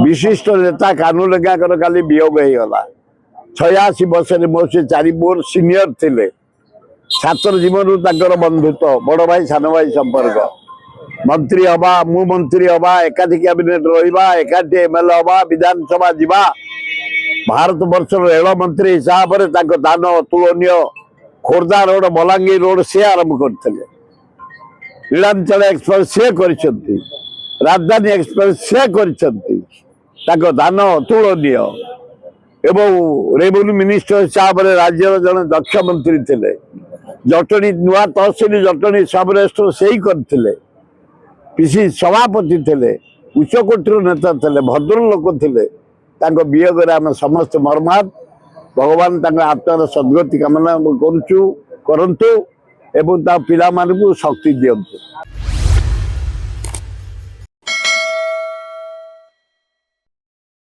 विशिष्ट नेता कानू लेखाकर काली वियोग होगा 86 वर्ष मो से 4 मोर सीनियर थे छात्र जीवन बंधुत्व बड़ भाई सान भाई संपर्क मंत्री हवा मु मंत्री हवा एकाठी कैबिनेट रहा एकाठी एमएलए हवा विधानसभा जीवा भारत वर्ष रेल मंत्री हिसाब से दान अतुलनीय खोर्धा रोड बलांगीर रोड से आरंभ करते नीलांचल एक्सप्रेस से करछंती राजधानी एक्सप्रेस से करछंती दान अतुलनीय एवं रेवेन्यू मिनिस्टर हिसाब से राज्य जड़े दक्ष मंत्री थे जटणी नुआ तहसिल जटणी सब रेस्टर से ही करते पीसी सभापति थे उच्चकोटर नेता थे भद्र लोक थे वियोग आम समस्त मर्मात भगवान आत्मार सद्गति कामना करूँ करंतु एवं पिला शक्ति दिंतु।